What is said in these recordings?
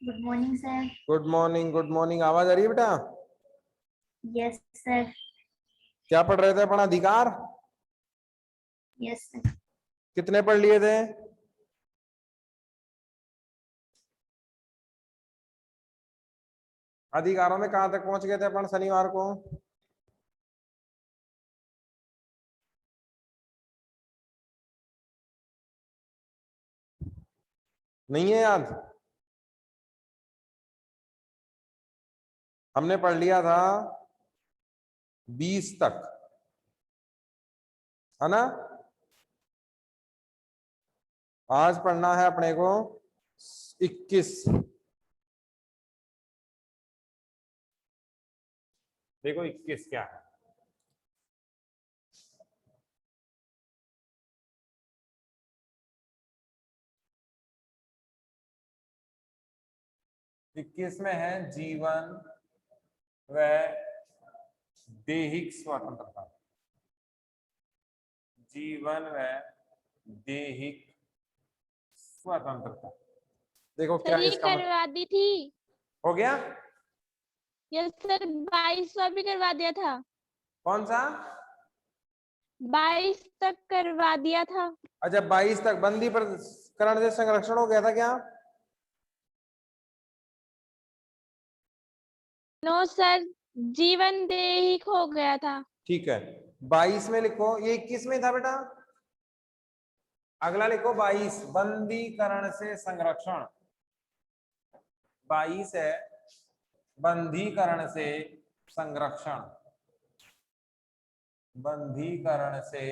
Good morning sir. Good morning, good morning. आवाज आ रही है बेटा? Yes sir. क्या पढ़ रहे थे? अपना अधिकार यस सर। कितने पढ़ लिए थे? अधिकारों में कहां तक पहुंच गए थे अपन शनिवार को? नहीं है याद? हमने पढ़ लिया था 20 तक, है ना? आज पढ़ना है अपने को 21। देखो 21 क्या है। इक्कीस में है जीवन व दैहिक स्वतंत्रता। जीवन व दैहिक स्वतंत्रता। देखो क्या सर ये इसका करवा दी थी। हो गया? यस सर 22वां भी करवा दिया था। कौन सा? 22 तक करवा दिया था। अच्छा 22 तक बंदी प्रकरण से संरक्षण हो गया था क्या? नो सर, जीवन दैहिक हो गया था। ठीक है, 22 में लिखो। ये 21 में था बेटा। अगला लिखो 22 बंदीकरण से संरक्षण। 22 है बंदीकरण से संरक्षण। बंदीकरण से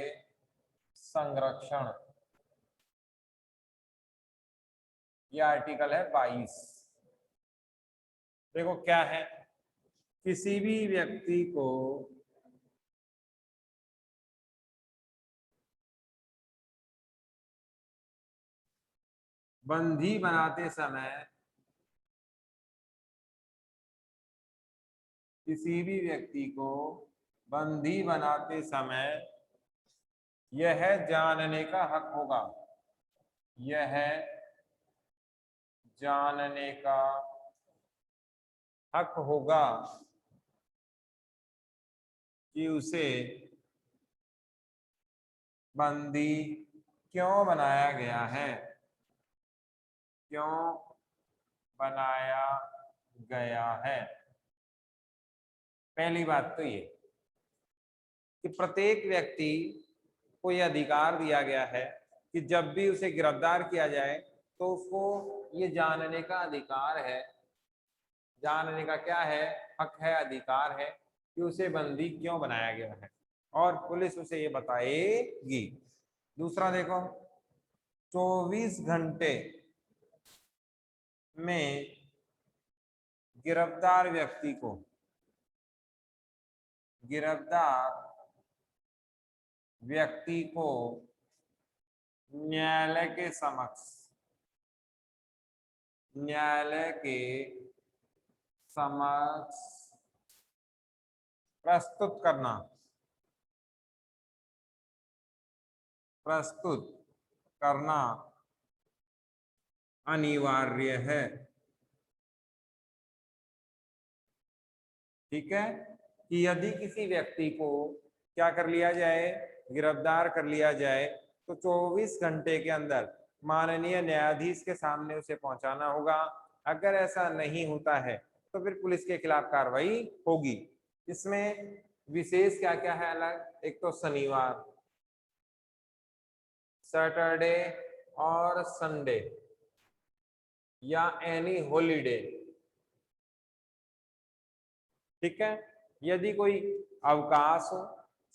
संरक्षण, ये आर्टिकल है 22। देखो क्या है, किसी भी व्यक्ति को बंदी बनाते समय, किसी भी व्यक्ति को बंदी बनाते समय यह जानने का हक होगा, यह जानने का हक होगा कि उसे बंदी क्यों बनाया गया है, क्यों बनाया गया है। पहली बात तो ये कि प्रत्येक व्यक्ति को यह अधिकार दिया गया है कि जब भी उसे गिरफ्तार किया जाए तो उसको ये जानने का अधिकार है, जानने का क्या है, हक है, अधिकार है कि उसे बंदी क्यों बनाया गया है, और पुलिस उसे ये बताएगी। दूसरा देखो, 24 घंटे में गिरफ्तार व्यक्ति को, गिरफ्तार व्यक्ति को न्यायालय के समक्ष, न्यायालय के समक्ष प्रस्तुत करना, प्रस्तुत करना अनिवार्य है। ठीक है, कि यदि किसी व्यक्ति को क्या कर लिया जाए, गिरफ्तार कर लिया जाए, तो 24 घंटे के अंदर माननीय न्यायाधीश के सामने उसे पहुंचाना होगा। अगर ऐसा नहीं होता है तो फिर पुलिस के खिलाफ कार्रवाई होगी। इसमें विशेष क्या क्या है अलग, एक तो शनिवार, सैटरडे और संडे या एनी हॉलीडे। ठीक है, यदि कोई अवकाश हो,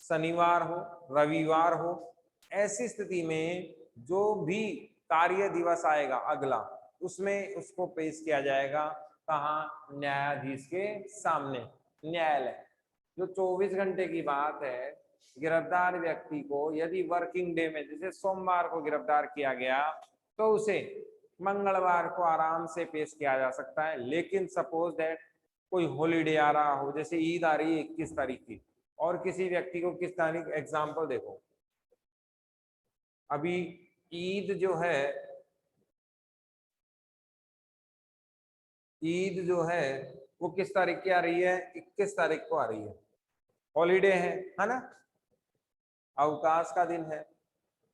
शनिवार हो, रविवार हो, ऐसी स्थिति में जो भी कार्य दिवस आएगा अगला, उसमें उसको पेश किया जाएगा कहाँ? न्यायाधीश के सामने, न्यायालय। जो 24 घंटे की बात है, गिरफ्तार व्यक्ति को यदि वर्किंग डे में, जैसे सोमवार को गिरफ्तार किया गया, तो उसे मंगलवार को आराम से पेश किया जा सकता है। लेकिन सपोज दैट कोई हॉलीडे आ रहा हो, जैसे ईद आ रही है 21 तारीख की, और किसी व्यक्ति को किस तारीख, एग्जाम्पल देखो, अभी ईद जो है ईद जो है वो किस तारीख की आ रही है? 21 तारीख को आ रही है। हॉलीडे है ना, अवकाश का दिन है।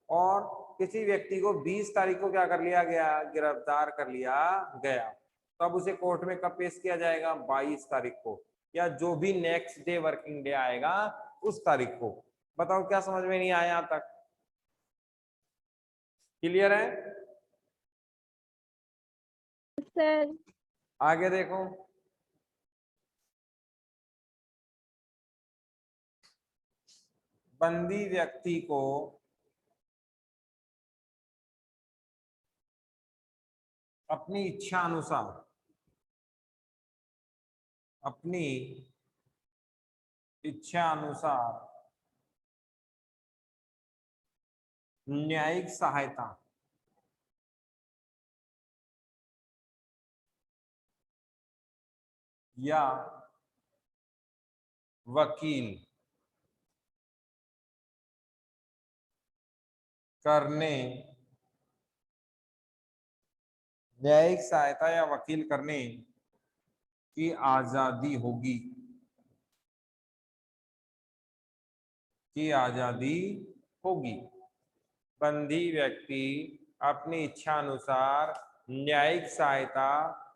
और किसी व्यक्ति को 20 तारीख को क्या कर लिया गया? गिरफ्तार कर लिया गया। तो अब उसे कोर्ट में कब पेश किया जाएगा? 22 तारीख को, या जो भी नेक्स्ट डे वर्किंग डे आएगा उस तारीख को। बताओ क्या समझ में नहीं आया यहां तक? क्लियर है? सर आगे देखो, बंदी व्यक्ति को अपनी इच्छा अनुसार न्यायिक सहायता या वकील करने की आजादी होगी। बंदी व्यक्ति अपनी इच्छा अनुसार न्यायिक सहायता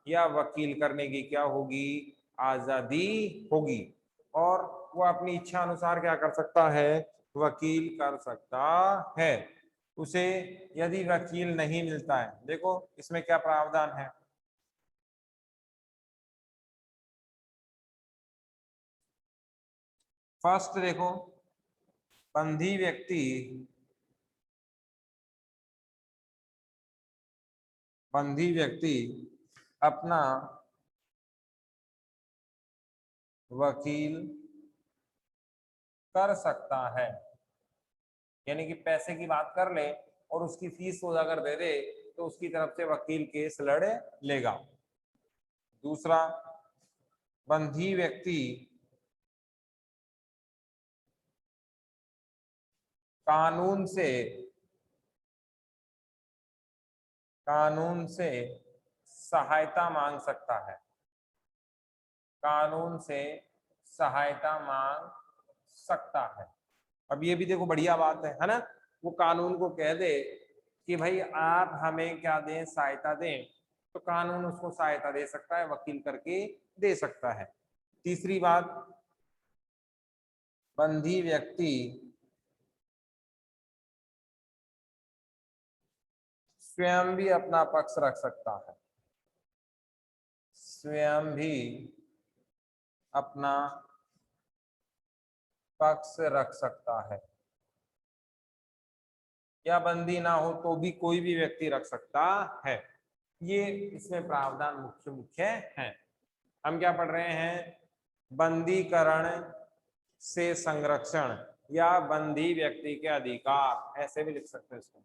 या वकील करने की क्या होगी? आजादी होगी। और वो अपनी इच्छा अनुसार क्या कर सकता है? वकील कर सकता है। उसे यदि वकील नहीं मिलता है, देखो इसमें क्या प्रावधान है। फर्स्ट देखो, बंदी व्यक्ति अपना वकील कर सकता है, यानी कि पैसे की बात कर ले और उसकी फीस वो अगर दे दे तो उसकी तरफ से वकील केस लड़ लेगा। दूसरा, बंदी व्यक्ति कानून से सहायता मांग सकता है। अब ये भी देखो बढ़िया बात है ना। वो कानून को कह दे कि भाई आप हमें क्या दें? सहायता दें, तो कानून उसको सहायता दे सकता है, वकील करके दे सकता है। तीसरी बात, बंदी व्यक्ति स्वयं भी अपना पक्ष रख सकता है। या बंदी ना हो तो भी कोई भी व्यक्ति रख सकता है। ये इसमें प्रावधान मुख्य है। हम क्या पढ़ रहे हैं? बंदीकरण से संरक्षण या बंदी व्यक्ति के अधिकार, ऐसे भी लिख सकते हैं इसको,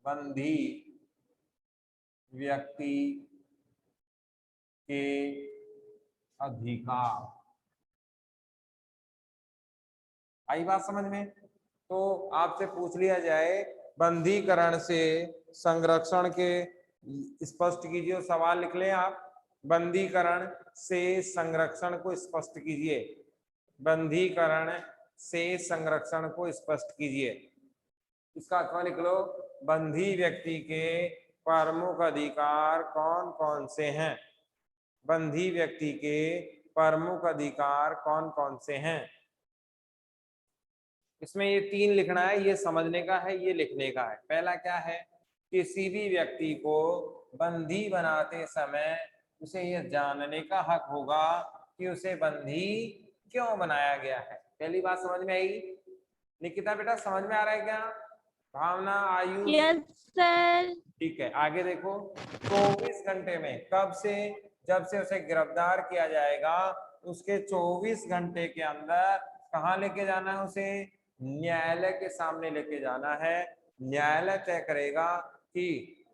बंदी व्यक्ति के अधिकार। आई बात समझ में? तो आपसे पूछ लिया जाए बंदीकरण से संरक्षण के, स्पष्ट कीजिए, सवाल लिख लें आप। बंदीकरण से संरक्षण को स्पष्ट कीजिए। बंदीकरण से संरक्षण को स्पष्ट कीजिए। इसका अर्थ लिख लो, बंदी व्यक्ति के प्रमुख अधिकार कौन कौन से हैं? बंदी व्यक्ति के प्रमुख अधिकार कौन कौन से हैं? इसमें ये 3 लिखना है, ये समझने का है, ये लिखने का है। पहला क्या है? किसी भी व्यक्ति को बंदी बनाते समय उसे यह जानने का हक होगा कि उसे बंदी क्यों बनाया गया है। पहली बात समझ में आई? निकिता बेटा समझ में आ रहा है क्या? भावना, आयुष? Yes sir. ठीक है, आगे देखो। 24 घंटे में, कब से? जब से उसे गिरफ्तार किया जाएगा उसके 24 घंटे के अंदर कहाँ लेके जाना है उसे? न्यायालय के सामने लेके जाना है। न्यायालय तय करेगा कि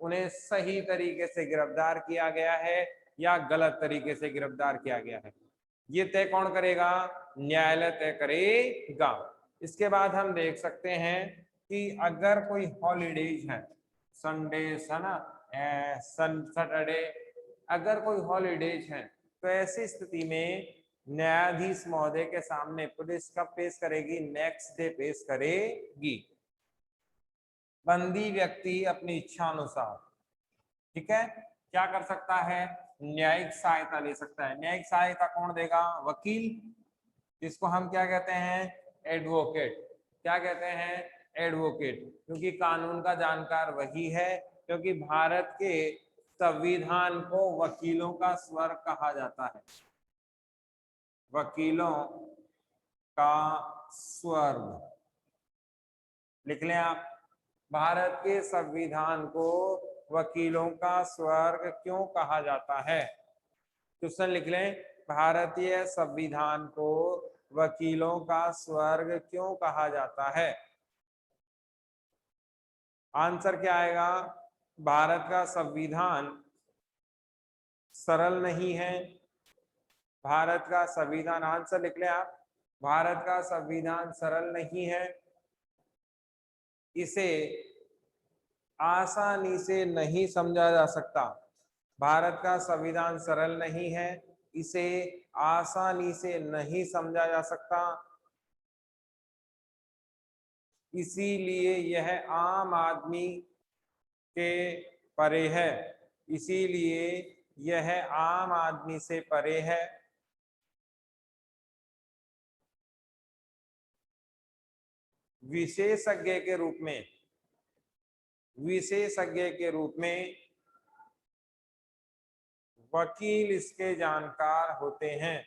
उन्हें सही तरीके से गिरफ्तार किया गया है या गलत तरीके से गिरफ्तार किया गया है। ये तय कौन करेगा? न्यायालय तय करेगा। इसके बाद हम देख सकते हैं कि अगर कोई हॉलीडेज है, संडे है ना, सैटरडे, अगर कोई हॉलीडेज है तो ऐसी स्थिति में न्यायाधीश महोदय के सामने पुलिस कब पेश करेगी? नेक्स्ट डे पेश करेगी। बंदी व्यक्ति अपनी इच्छा अनुसार, ठीक है, क्या कर सकता है? न्यायिक सहायता ले सकता है। न्यायिक सहायता कौन देगा? वकील, जिसको हम क्या कहते हैं? एडवोकेट। क्या कहते हैं? एडवोकेट। क्योंकि कानून का जानकार वही है, क्योंकि भारत के संविधान को वकीलों का स्वर कहा जाता है। वकीलों का स्वर्ग लिख लें आप। भारत के संविधान को वकीलों का स्वर्ग क्यों कहा जाता है? क्वेश्चन लिख लें, भारतीय संविधान को वकीलों का स्वर्ग क्यों कहा जाता है? आंसर क्या आएगा? भारत का संविधान सरल नहीं है। भारत का संविधान, आंसर लिख लें आप, भारत का संविधान सरल नहीं है। इसे आसानी से नहीं समझा जा सकता। भारत का संविधान सरल नहीं है, इसे आसानी से नहीं समझा जा सकता, इसीलिए यह आम आदमी के परे है। इसीलिए यह आम आदमी से परे है। विशेषज्ञ के रूप में, विशेषज्ञ के रूप में वकील इसके जानकार होते हैं।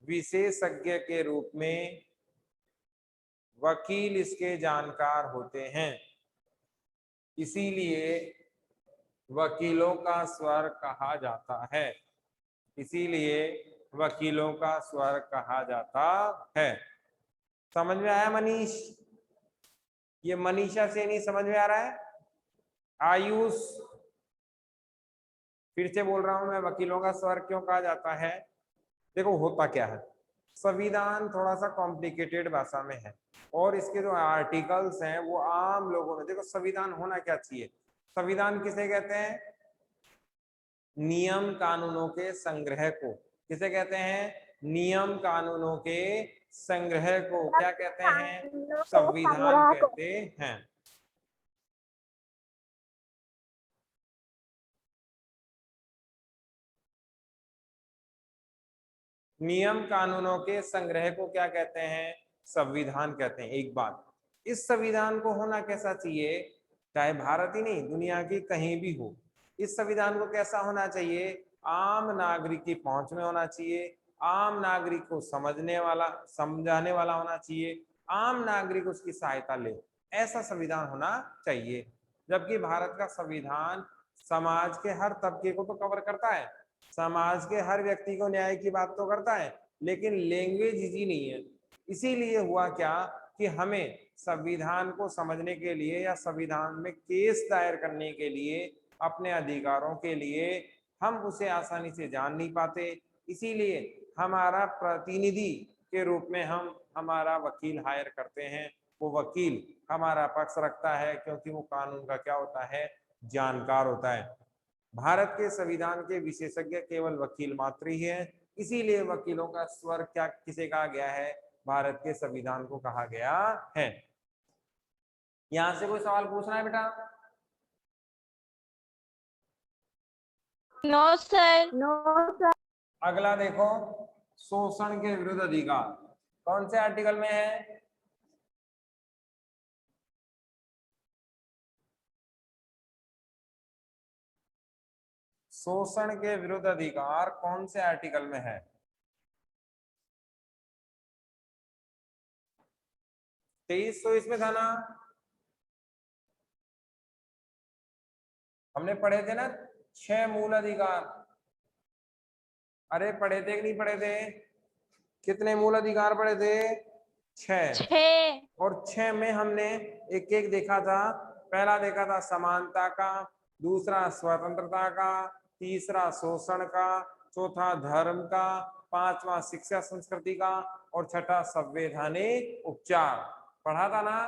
विशेषज्ञ के रूप में वकील इसके जानकार होते हैं, इसीलिए वकीलों का स्वर कहा जाता है। इसीलिए वकीलों का स्वर कहा जाता है। समझ में आया मनीष? ये मनीषा से नहीं समझ में आ रहा है? आयुष, फिर से बोल रहा हूं मैं, वकीलों का स्वर क्यों कहा जाता है? देखो होता क्या है, संविधान थोड़ा सा कॉम्प्लिकेटेड भाषा में है और इसके जो आर्टिकल्स हैं वो आम लोगों ने, देखो संविधान होना क्या चाहिए? संविधान किसे कहते हैं? नियम कानूनों के संग्रह को। किसे कहते हैं? नियम कानूनों के संग्रह को क्या कहते हैं? संविधान कहते हैं। नियम कानूनों के संग्रह को क्या कहते हैं? संविधान कहते हैं। एक बात, इस संविधान को होना कैसा चाहिए? चाहे भारत ही नहीं, दुनिया की कहीं भी हो, इस संविधान को कैसा होना चाहिए? आम नागरिक की पहुंच में होना चाहिए, आम नागरिक को समझने वाला, समझाने वाला होना चाहिए, आम नागरिक उसकी सहायता ले, ऐसा संविधान होना चाहिए। जबकि भारत का संविधान समाज के हर तबके को तो कवर करता है, समाज के हर व्यक्ति को न्याय की बात तो करता है, लेकिन लैंग्वेज इजी नहीं है। इसीलिए हुआ क्या कि हमें संविधान को समझने के लिए या संविधान में केस दायर करने के लिए, अपने अधिकारों के लिए, हम उसे आसानी से जान नहीं पाते। इसीलिए हमारा प्रतिनिधि के रूप में हम हमारा वकील हायर करते हैं। वो वकील हमारा पक्ष रखता है क्योंकि वो कानून का क्या होता है? जानकार होता है। भारत के संविधान के विशेषज्ञ केवल वकील मात्र ही है, इसीलिए वकीलों का स्वर क्या किसे कहा गया है? भारत के संविधान को कहा गया है। यहां से कोई सवाल पूछना है बेटा? No sir. अगला देखो, शोषण के विरुद्ध अधिकार कौन से आर्टिकल में है? शोषण के विरुद्ध अधिकार कौन से आर्टिकल में है? 23 तो इसमें था ना, हमने पढ़े थे ना 6 मूल अधिकार। अरे पढ़े थे कि नहीं पढ़े थे? कितने मूल अधिकार पढ़े थे? 6। और 6 में हमने एक एक देखा था। पहला देखा था समानता का, दूसरा स्वतंत्रता का, तीसरा शोषण का, चौथा धर्म का, पांचवा शिक्षा संस्कृति का और छठा संवैधानिक उपचार। पढ़ा था ना?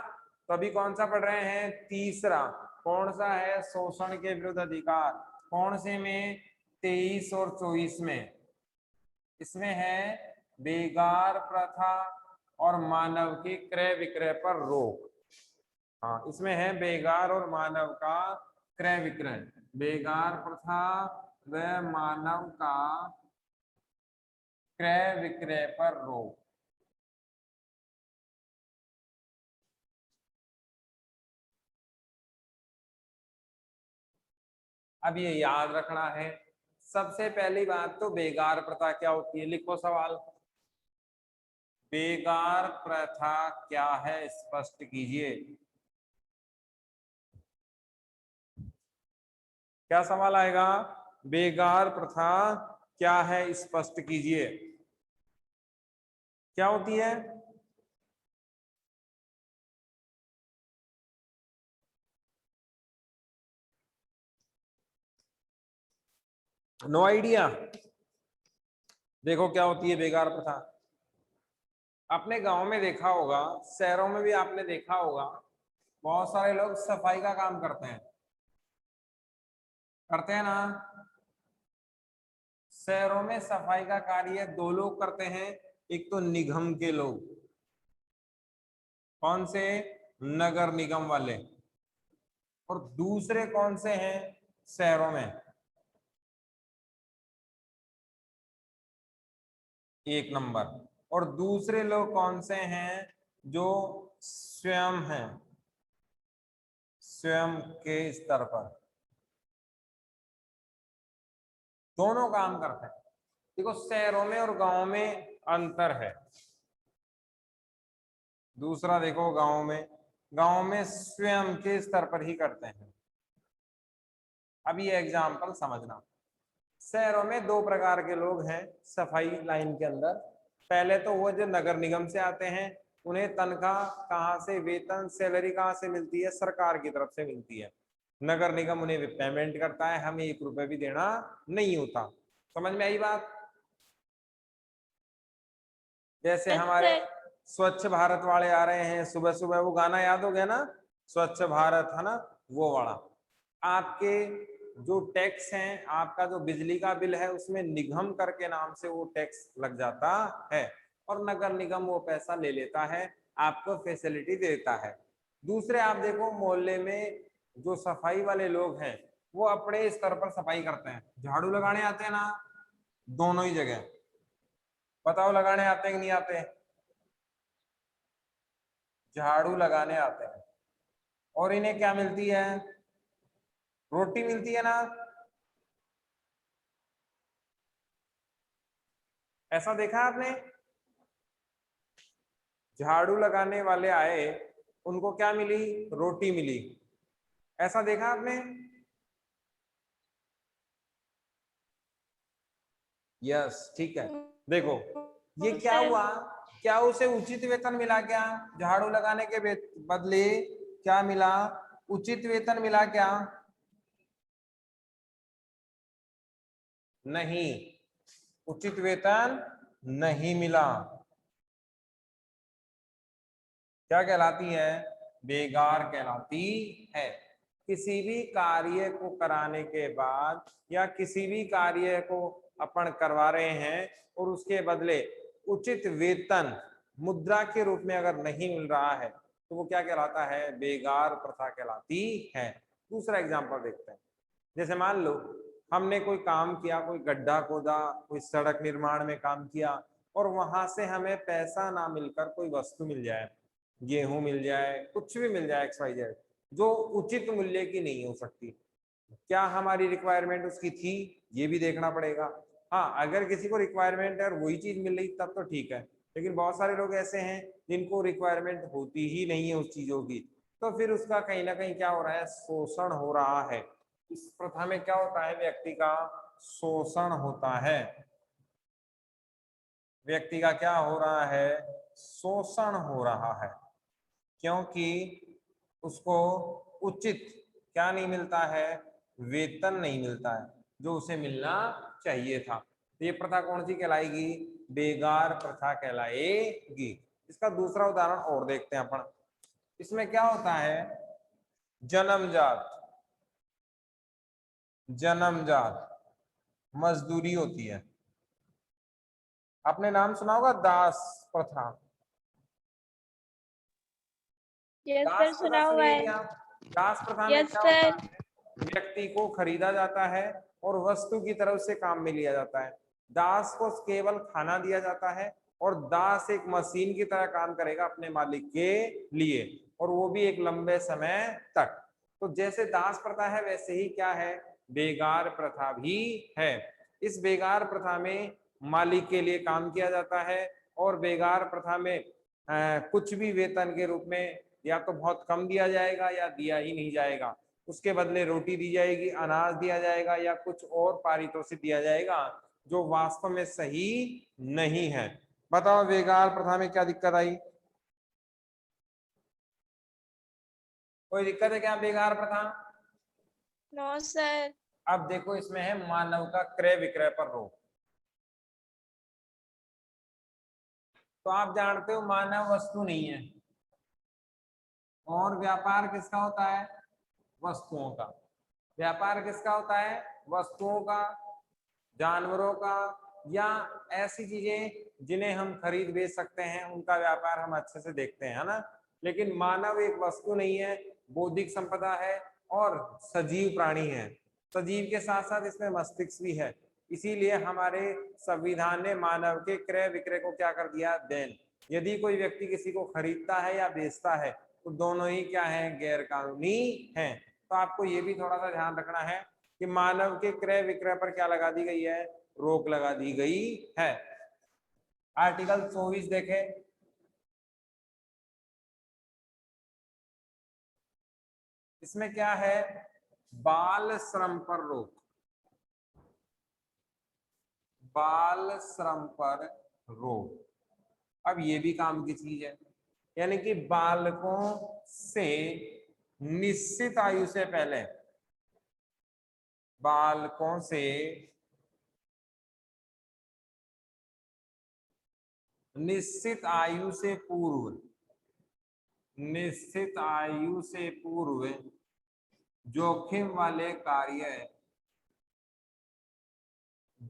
तो अभी कौन सा पढ़ रहे हैं? तीसरा। कौन सा है? शोषण के विरुद्ध अधिकार। कौन से में? 23 और 24 में। इसमें है बेगार प्रथा और मानव के क्रय विक्रय पर रोक। हाँ, इसमें है बेगार और मानव का क्रय विक्रय, बेगार प्रथा व मानव का क्रय विक्रय पर रोक। अब ये याद रखना है। सबसे पहली बात तो बेगार प्रथा क्या होती है, लिखो सवाल। बेगार प्रथा क्या है, स्पष्ट कीजिए। क्या सवाल आएगा? बेगार प्रथा क्या है, स्पष्ट कीजिए। क्या होती है? No idea. देखो क्या होती है बेगार प्रथा। अपने गांव में देखा होगा, शहरों में भी आपने देखा होगा, बहुत सारे लोग सफाई का काम करते हैं, करते हैं ना। शहरों में सफाई का कार्य दो लोग करते हैं, एक तो निगम के लोग। कौन से? नगर निगम वाले। और दूसरे कौन से हैं शहरों में? एक नंबर। और दूसरे लोग कौन से हैं? जो स्वयं हैं, स्वयं के स्तर पर दोनों काम करते हैं। देखो शहरों में और गांव में अंतर है। दूसरा देखो, गांव में स्वयं के स्तर पर ही करते हैं। अब ये एग्जाम्पल समझना। शहरों में दो प्रकार के लोग हैं सफाई लाइन के अंदर। पहले तो वो जो नगर निगम से आते हैं, उन्हें तनख्वाह कहाँ से, वेतन सैलरी कहाँ से मिलती है? सरकार की तरफ से मिलती है। नगर निगम उन्हें पेमेंट करता है, हमें 1 रुपए भी देना नहीं होता। समझ में आई बात? जैसे यस हमारे सर। स्वच्छ भारत वाले आ रहे हैं सुबह सुबह, वो गाना याद हो गया ना, स्वच्छ भारत, है ना, वो वाला। आपके जो टैक्स हैं, आपका जो बिजली का बिल है, उसमें निगम कर के नाम से वो टैक्स लग जाता है, और नगर निगम वो पैसा ले लेता है, आपको फैसिलिटी देता है। दूसरे आप देखो, मोहल्ले में जो सफाई वाले लोग हैं, वो अपने स्तर पर सफाई करते हैं, झाड़ू लगाने आते हैं ना, दोनों ही जगह। बताओ लगाने आते हैं कि नहीं आते? झाड़ू लगाने आते हैं। और इन्हें क्या मिलती है? रोटी मिलती है ना। ऐसा देखा आपने? झाड़ू लगाने वाले आए, उनको क्या मिली? रोटी मिली। ऐसा देखा आपने? यस, ठीक है। देखो ये क्या सर हुआ, क्या उसे उचित वेतन मिला? क्या झाड़ू लगाने के बदले क्या मिला? उचित वेतन मिला क्या? नहीं, उचित वेतन नहीं मिला। क्या कहलाती है? बेगार कहलाती है। किसी भी कार्य को कराने के बाद, या किसी भी कार्य को अपन करवा रहे हैं और उसके बदले उचित वेतन मुद्रा के रूप में अगर नहीं मिल रहा है, तो वो क्या कहलाता है? बेगार प्रथा कहलाती है। दूसरा एग्जांपल देखते हैं। जैसे मान लो हमने कोई काम किया, कोई गड्ढा खोदा, कोई सड़क निर्माण में काम किया, और वहां से हमें पैसा ना मिलकर कोई वस्तु मिल जाए, गेहूं मिल जाए, कुछ भी मिल जाए, XYZ, जो उचित मूल्य की नहीं हो सकती। क्या हमारी रिक्वायरमेंट उसकी थी? ये भी देखना पड़ेगा। हाँ, अगर किसी को रिक्वायरमेंट है और वही चीज मिल रही तब तो ठीक है, लेकिन बहुत सारे लोग ऐसे हैं जिनको रिक्वायरमेंट होती ही नहीं है उस चीजों की, तो फिर उसका कहीं ना कहीं क्या हो रहा है? शोषण हो रहा है। इस प्रथा में क्या होता है? व्यक्ति का शोषण होता है। व्यक्ति का क्या हो रहा है? शोषण हो रहा है, क्योंकि उसको उचित क्या नहीं मिलता है? वेतन नहीं मिलता है, जो उसे मिलना चाहिए था। तो ये प्रथा कौन सी कहलाएगी? बेगार प्रथा कहलाएगी। इसका दूसरा उदाहरण और देखते हैं अपन। इसमें क्या होता है? जन्मजात जन्मजात मजदूरी होती है। आपने नाम सुना होगा दास प्रथा। यस दास सर, प्रथा सुना हुआ सुनिए है। क्या? दास प्रथा में यस क्या होता सर। है? व्यक्ति को खरीदा जाता है और वस्तु की तरफ से काम में लिया जाता है। दास को केवल खाना दिया जाता है और दास एक मशीन की तरह काम करेगा अपने मालिक के लिए, और वो भी एक लंबे समय तक। तो जैसे दास प्रथा है वैसे ही क्या है, बेगार प्रथा भी है। इस बेगार प्रथा में मालिक के लिए काम किया जाता है और बेगार प्रथा में कुछ भी वेतन के रूप में या तो बहुत कम दिया जाएगा या दिया ही नहीं जाएगा। उसके बदले रोटी दी जाएगी, अनाज दिया जाएगा या कुछ और पारितोषिक दिया जाएगा, जो वास्तव में सही नहीं है। बताओ बेगार प्रथा में क्या दिक्कत आई? कोई दिक्कत है क्या बेगार प्रथा? No sir. अब देखो इसमें है मानव का क्रय विक्रय पर रोक। तो आप जानते हो मानव वस्तु नहीं है, और व्यापार किसका होता है? वस्तुओं का। व्यापार किसका होता है? वस्तुओं का, जानवरों का, या ऐसी चीजें जिन्हें हम खरीद बेच सकते हैं, उनका व्यापार हम अच्छे से देखते हैं, है ना। लेकिन मानव एक वस्तु नहीं है, बौद्धिक संपदा है और सजीव प्राणी है। सजीव के साथ साथ इसमें मस्तिष्क भी है। इसीलिए हमारे संविधान ने मानव के क्रय विक्रय को क्या कर दिया? बैन। यदि कोई व्यक्ति किसी को खरीदता है या बेचता है तो दोनों ही क्या है? गैर कानूनी हैं। तो आपको ये भी थोड़ा सा ध्यान रखना है कि मानव के क्रय विक्रय पर क्या लगा दी गई है? रोक लगा दी गई है। आर्टिकल 24 देखें। इसमें क्या है? बाल श्रम पर रोक। बाल श्रम पर रोक। अब ये भी काम की चीज है, यानी कि बालकों से निश्चित आयु से पहले, बालकों से निश्चित आयु से पूर्व, निश्चित आयु से पूर्व जोखिम वाले कार्य,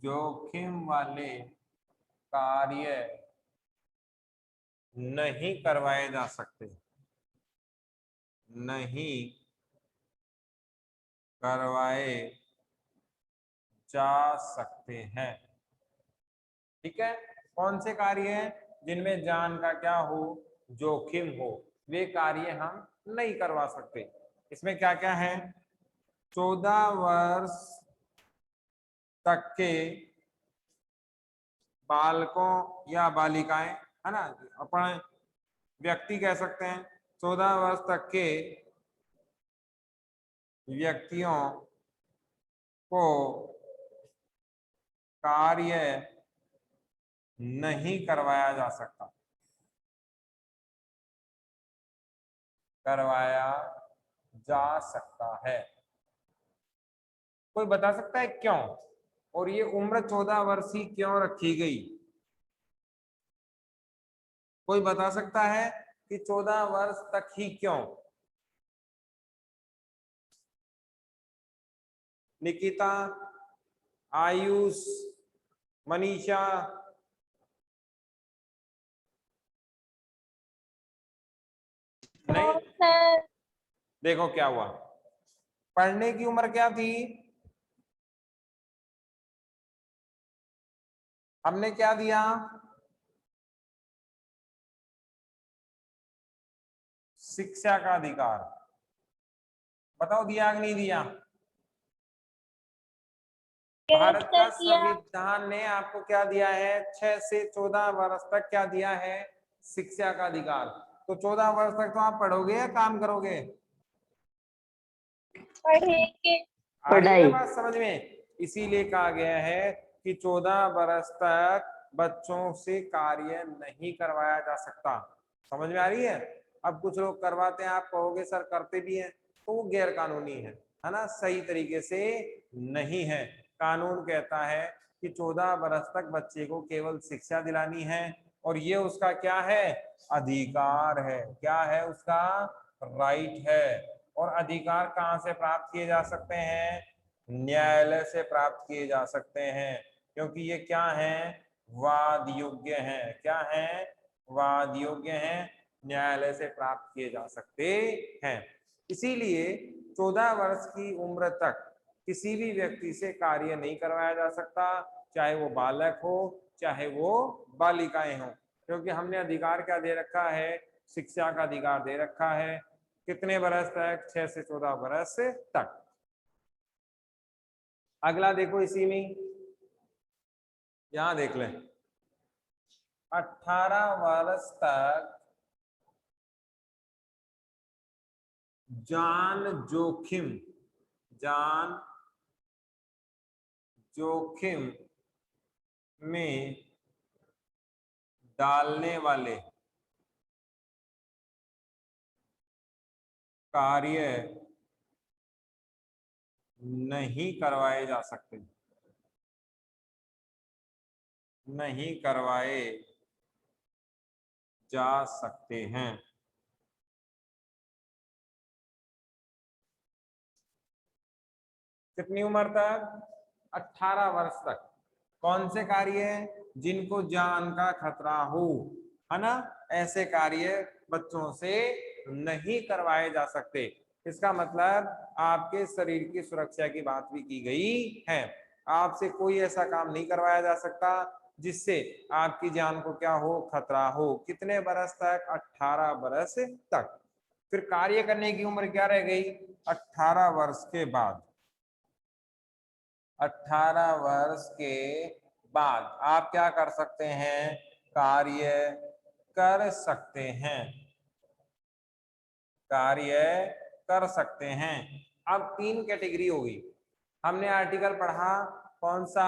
जोखिम वाले कार्य नहीं करवाए जा सकते, नहीं करवाए जा सकते हैं। ठीक है। कौन से कार्य हैं? जिनमें जान का क्या हो? जोखिम हो, वे कार्य हम नहीं करवा सकते। इसमें क्या क्या है? 14 वर्ष तक के बालकों या बालिकाएं, है ना, अपन व्यक्ति कह सकते हैं, 14 वर्ष तक के व्यक्तियों को कार्य नहीं करवाया जा सकता, करवाया जा सकता है। कोई बता सकता है क्यों? और ये उम्र 14 वर्ष ही क्यों रखी गई? कोई बता सकता है कि 14 वर्ष तक ही क्यों? निकिता, आयुष, मनीषा। नहीं? सर। देखो क्या हुआ, पढ़ने की उम्र क्या थी? हमने क्या दिया? शिक्षा का अधिकार। बताओ दिया कि नहीं दिया? भारत का संविधान ने आपको क्या दिया है? 6 से 14 वर्ष तक क्या दिया है? शिक्षा का अधिकार। तो 14 वर्ष तक तो आप पढ़ोगे या काम करोगे? पढ़ेंगे। आ रही है ना बात समझ में? इसीलिए कहा गया है कि 14 वर्ष तक बच्चों से कार्य नहीं करवाया जा सकता। समझ में आ रही है? अब कुछ लोग करवाते हैं, आप कहोगे सर करते भी हैं, तो वो गैर कानूनी है ना, सही तरीके से नहीं है। कानून कहता है कि 14 वर्ष तक बच्चे को केवल शिक्षा दिलानी है, और ये उसका क्या है? अधिकार है। क्या है? उसका राइट है। और अधिकार कहाँ से प्राप्त किए जा सकते हैं? न्यायालय से प्राप्त किए जा सकते हैं, क्योंकि ये क्या हैं, वाद योग्य हैं। क्या हैं, वाद योग्य हैं, न्यायालय से प्राप्त किए जा सकते हैं। इसीलिए 14 वर्ष की उम्र तक किसी भी व्यक्ति से कार्य नहीं करवाया जा सकता, चाहे वो बालक हो चाहे वो बालिकाएं हो, क्योंकि हमने अधिकार क्या दे रखा है, शिक्षा का अधिकार दे रखा है। कितने वर्ष तक, 6 से 14 वर्ष तक। अगला देखो इसी में, यहां देख लें, 18 वर्ष तक जान जोखिम में डालने वाले कार्य नहीं करवाए जा सकते, नहीं करवाए जा सकते हैं। कितनी उम्र तक, 18 वर्ष तक। कौन से कार्य, जिनको जान का खतरा हो, है ना, ऐसे कार्य बच्चों से नहीं करवाए जा सकते। इसका मतलब आपके शरीर की सुरक्षा की बात भी की गई है। आपसे कोई ऐसा काम नहीं करवाया जा सकता जिससे आपकी जान को क्या हो, खतरा हो। कितने बरस तक, 18 बरस तक। फिर कार्य करने की उम्र क्या रह गई, 18 वर्ष के बाद। 18 वर्ष के बाद आप क्या कर सकते हैं, कार्य कर सकते हैं, कार्य कर सकते हैं। अब 3 कैटेगरी होगी। हमने आर्टिकल पढ़ा कौन सा,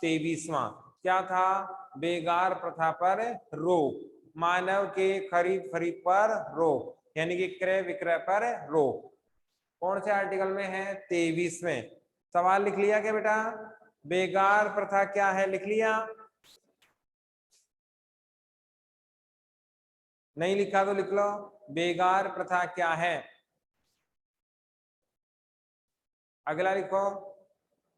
23वां, क्या था, बेगार प्रथा पर रोक, मानव के खरीद फरीद पर रोक, यानी कि क्रय विक्रय पर रोक। कौन से आर्टिकल में है, 23वें। सवाल लिख लिया क्या बेटा, बेगार प्रथा क्या है, लिख लिया? नहीं लिखा तो लिख लो, बेगार प्रथा क्या है। अगला लिखो,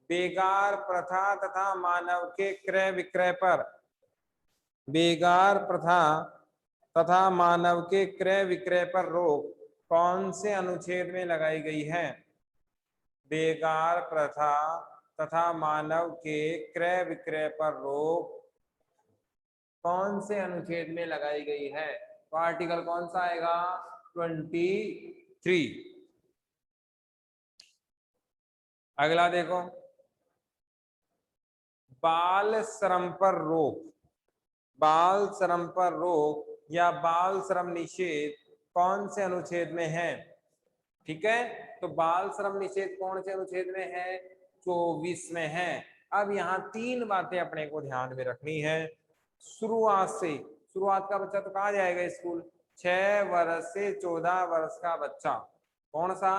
बेगार प्रथा तथा मानव के क्रय विक्रय पर, बेगार प्रथा तथा मानव के क्रय विक्रय पर रोक कौन से अनुच्छेद में लगाई गई है। बेगार प्रथा तथा मानव के क्रय विक्रय पर रोक कौन से अनुच्छेद में लगाई गई है। तो आर्टिकल कौन सा आएगा, 23। अगला देखो, बाल श्रम पर रोक, बाल श्रम पर रोक या बाल श्रम निषेध कौन से अनुच्छेद में है। ठीक है, तो बाल श्रम निषेध कौन से अनुच्छेद में है, 24 में है। अब यहाँ 3 बातें अपने को ध्यान में रखनी है। शुरुआत का बच्चा तो कहाँ जाएगा स्कूल, 6 वर्ष से 14 वर्ष का बच्चा। कौन सा,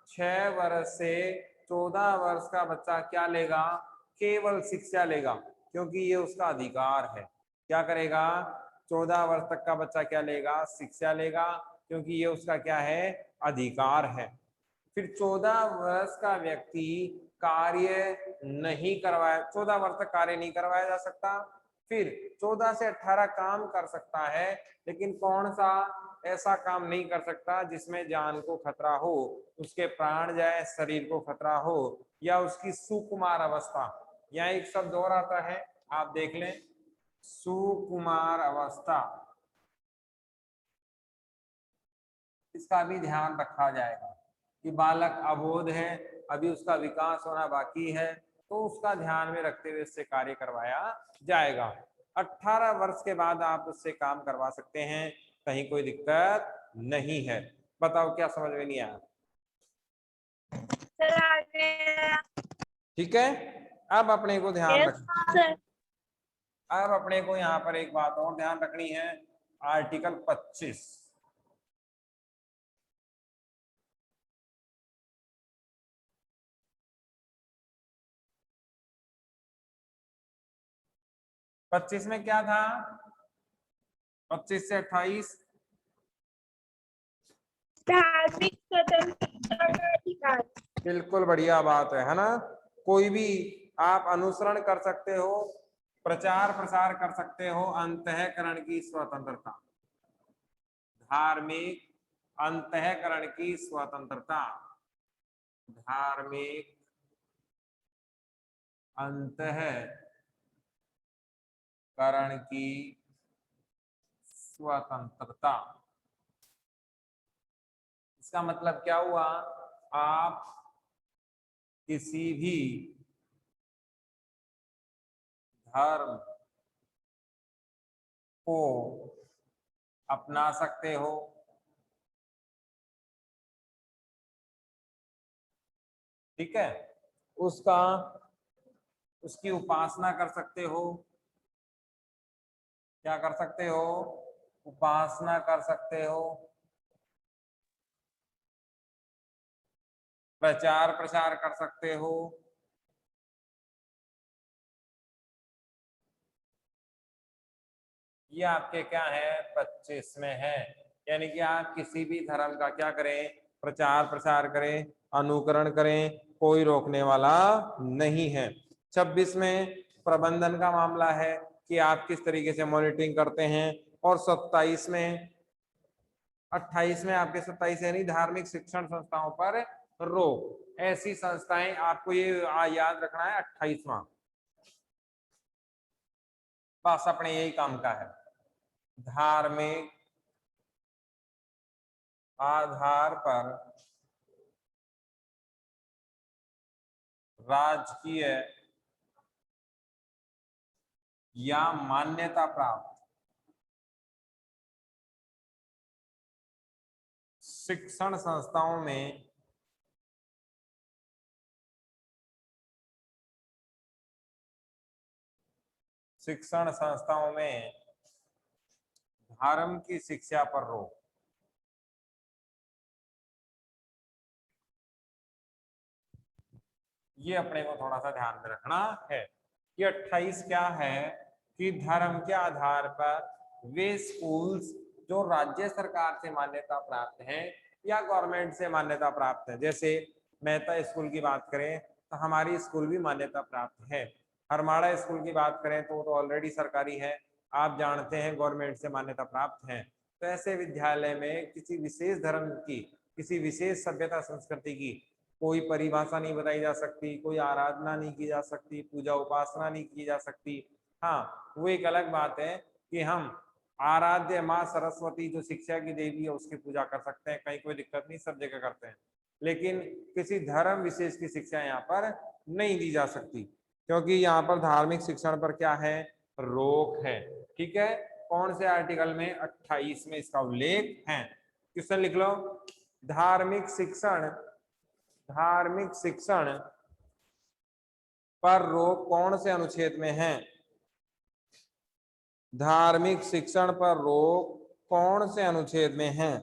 6 वर्ष से 14 वर्ष का बच्चा क्या लेगा, केवल शिक्षा लेगा, क्योंकि ये उसका अधिकार है। क्या करेगा, 14 वर्ष तक का बच्चा क्या लेगा, शिक्षा लेगा, क्योंकि ये उसका क्या है, अधिकार है। फिर 14 वर्ष का व्यक्ति कार्य नहीं करवाया, 14 वर्ष तक कार्य नहीं करवाया जा सकता। फिर 14 से 18 काम कर सकता है, लेकिन कौन सा ऐसा काम नहीं कर सकता जिसमें जान को खतरा हो, उसके प्राण जाए, शरीर को खतरा हो, या उसकी सुकुमार अवस्था। यहाँ एक शब्द और आता है, आप देख लें, सुकुमार अवस्था। इसका भी ध्यान रखा जाएगा कि बालक अबोध है, अभी उसका विकास होना बाकी है, तो उसका ध्यान में रखते हुए इससे कार्य करवाया जाएगा। 18 वर्ष के बाद आप उससे काम करवा सकते हैं, कहीं कोई दिक्कत नहीं है। बताओ क्या समझ में नहीं आया। ठीक है, अब अपने को ध्यान रखना, अब अपने को यहाँ पर एक बात और ध्यान रखनी है, आर्टिकल 25। पच्चीस में क्या था, 25 से 28 धार्मिक स्वतंत्रता का अधिकार। बिल्कुल बढ़िया बात है ना। कोई भी आप अनुसरण कर सकते हो, प्रचार प्रसार कर सकते हो अंतःकरण की स्वतंत्रता, धार्मिक अंतःकरण की स्वतंत्रता, धार्मिक अंतःकरण की स्वतंत्रता। इसका मतलब क्या हुआ? आप किसी भी धर्म को अपना सकते हो, ठीक है, उसका उसकी उपासना कर सकते हो, क्या कर सकते हो? उपासना कर सकते हो, प्रचार प्रसार कर सकते हो, ये आपके क्या है 25 में है। यानी कि आप किसी भी धर्म का क्या करें? प्रचार प्रसार करें, अनुकरण करें, कोई रोकने वाला नहीं है। 26 में प्रबंधन का मामला है कि आप किस तरीके से मॉनिटरिंग करते हैं, और 27 में 28 में आपके 27 यानी धार्मिक शिक्षण संस्थाओं पर रोक। ऐसी संस्थाएं आपको ये याद रखना है 28वां, बस अपने यही काम का है। धार्मिक आधार पर राजकीय या मान्यता प्राप्त शिक्षण संस्थाओं में धर्म की शिक्षा पर रोक। ये अपने को थोड़ा सा ध्यान में रखना है कि 28 क्या है कि धर्म के आधार पर वे स्कूल्स जो राज्य सरकार से मान्यता प्राप्त हैं या गवर्नमेंट से मान्यता प्राप्त है, जैसे मेहता स्कूल की बात करें तो हमारी स्कूल भी मान्यता प्राप्त है। हरमाड़ा स्कूल की बात करें तो ऑलरेडी सरकारी है, आप जानते हैं गवर्नमेंट से मान्यता प्राप्त है। तो ऐसे विद्यालय में किसी विशेष धर्म की, किसी विशेष सभ्यता संस्कृति की कोई परिभाषा नहीं बताई जा सकती, कोई आराधना नहीं की जा सकती, पूजा उपासना नहीं की जा सकती। हाँ, वो एक अलग बात है कि हम आराध्य माँ सरस्वती जो शिक्षा की देवी है उसकी पूजा कर सकते हैं, कहीं कोई दिक्कत नहीं, सब जगह करते हैं। लेकिन किसी धर्म विशेष की शिक्षा यहाँ पर नहीं दी जा सकती, क्योंकि यहाँ पर धार्मिक शिक्षण पर क्या है? रोक है। ठीक है, कौन से आर्टिकल में? 28 में इसका उल्लेख है। क्वेश्चन लिख लो, धार्मिक शिक्षण पर रोक कौन से अनुच्छेद में है? धार्मिक शिक्षण पर रोक कौन से अनुच्छेद में है?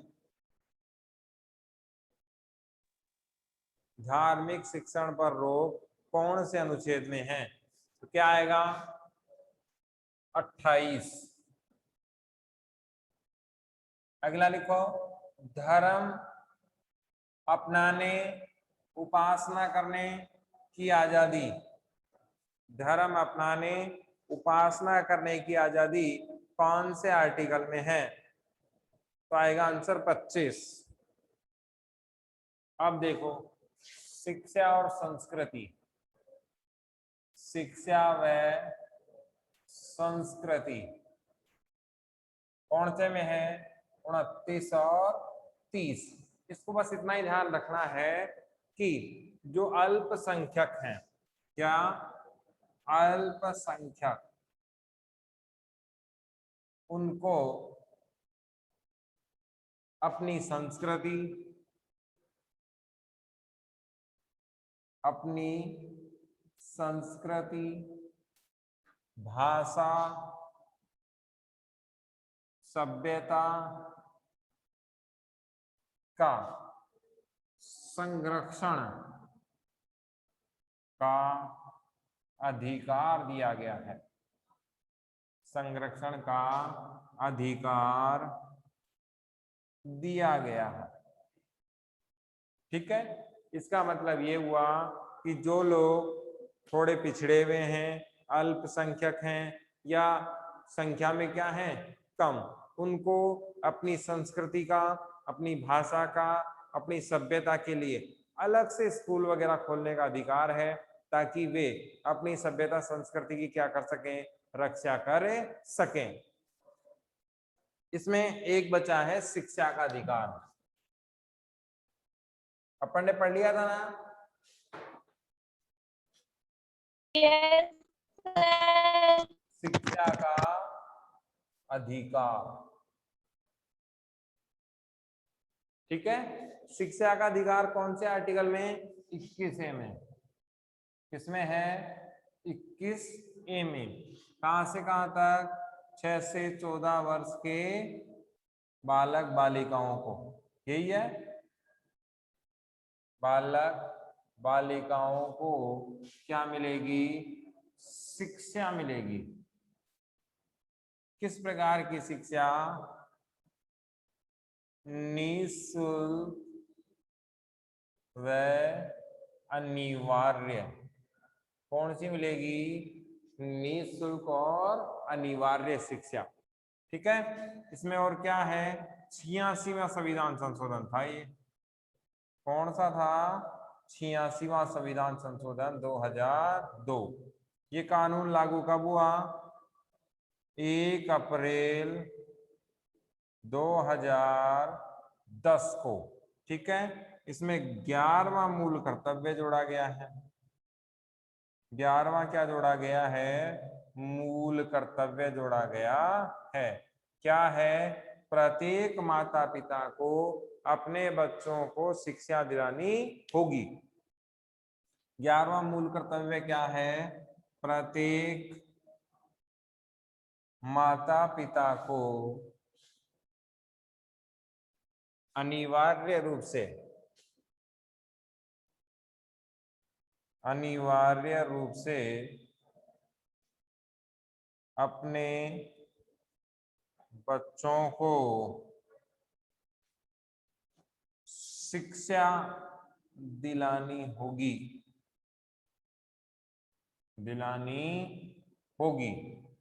धार्मिक शिक्षण पर रोक कौन से अनुच्छेद में है? तो क्या आएगा? 28। अगला लिखो, धर्म अपनाने उपासना करने की आजादी। धर्म अपनाने उपासना करने की आजादी कौन से आर्टिकल में है? तो आएगा आंसर 25। अब देखो, शिक्षा और संस्कृति, शिक्षा व संस्कृति कौन से में है? 29 और 30। इसको बस इतना ही ध्यान रखना है कि जो अल्पसंख्यक हैं, क्या? अल्पसंख्यक, उनको अपनी संस्कृति, भाषा, सभ्यता का संरक्षण का अधिकार दिया गया है। संरक्षण का अधिकार दिया गया है। ठीक है, इसका मतलब ये हुआ कि जो लोग थोड़े पिछड़े हुए हैं, अल्पसंख्यक हैं, या संख्या में क्या है, कम, उनको अपनी संस्कृति का, अपनी भाषा का, अपनी सभ्यता के लिए अलग से स्कूल वगैरह खोलने का अधिकार है, ताकि वे अपनी सभ्यता संस्कृति की क्या कर सकें, रक्षा कर सकें। इसमें एक बचा है शिक्षा का अधिकार। अपन ने पढ़ लिया था ना, Yes, sir. शिक्षा का अधिकार। ठीक है, शिक्षा का अधिकार कौन से आर्टिकल में, 21A में। किसमें है, 21A में। कहां से कहां तक, 6 से 14 वर्ष के बालक बालिकाओं को, यही है, बालक बालिकाओं को क्या मिलेगी, शिक्षा मिलेगी। किस प्रकार की शिक्षा, निःशुल्क व अनिवार्य। कौन सी मिलेगी, निःशुल्क और अनिवार्य शिक्षा। ठीक है, इसमें और क्या है, 86वां संविधान संशोधन था ये। कौन सा था, 86वां संविधान संशोधन 2002। ये कानून लागू कब हुआ, 1 अप्रैल 2010 को। ठीक है, इसमें 11वां मूल कर्तव्य जोड़ा गया है। 11वां क्या जोड़ा गया है, मूल कर्तव्य जोड़ा गया है। क्या है, प्रत्येक माता पिता को अपने बच्चों को शिक्षा दिलानी होगी। 11वां मूल कर्तव्य क्या है, प्रत्येक माता पिता को अनिवार्य रूप से अपने बच्चों को शिक्षा दिलानी होगी।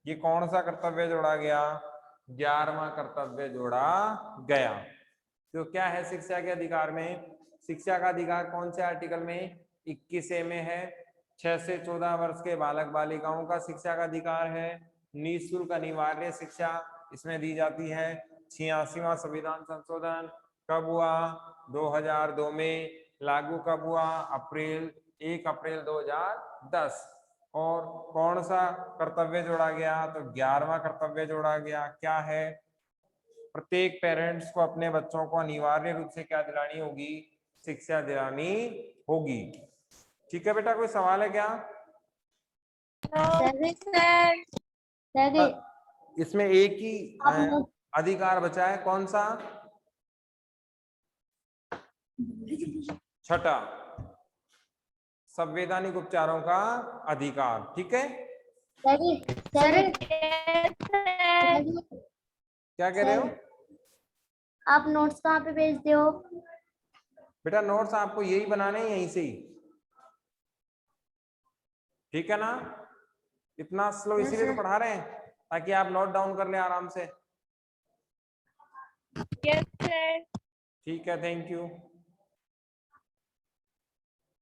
ये कौन सा कर्तव्य जोड़ा गया, 11वां कर्तव्य जोड़ा गया। तो क्या है शिक्षा के अधिकार में, शिक्षा का अधिकार कौन से आर्टिकल में, 21A में है। 6 से 14 वर्ष के बालक बालिकाओं का शिक्षा का अधिकार है। निःशुल्क अनिवार्य शिक्षा इसमें दी जाती है। 86वां संविधान संशोधन कब हुआ, 2002 में। लागू कब हुआ, 1 अप्रैल 2010। और कौन सा कर्तव्य जोड़ा गया, तो 11वां कर्तव्य जोड़ा गया। क्या है, प्रत्येक पेरेंट्स को अपने बच्चों को अनिवार्य रूप से क्या दिलानी होगी, शिक्षा दिलानी होगी। ठीक है बेटा, कोई सवाल है क्या, इसमें एक ही अधिकार बचा है, कौन सा, छठा, संवैधानिक उपचारों का अधिकार। ठीक है, क्या कह रहे हो आप नोट्स कहाँ पे भेजते हो, बेटा, नोट्स आपको यही बनाने हैं यहीं से ही। ठीक है ना, इतना स्लो इसीलिए तो पढ़ा रहे हैं, ताकि आप नोट डाउन कर ले आराम से। Yes, sir. ठीक है, थैंक यू।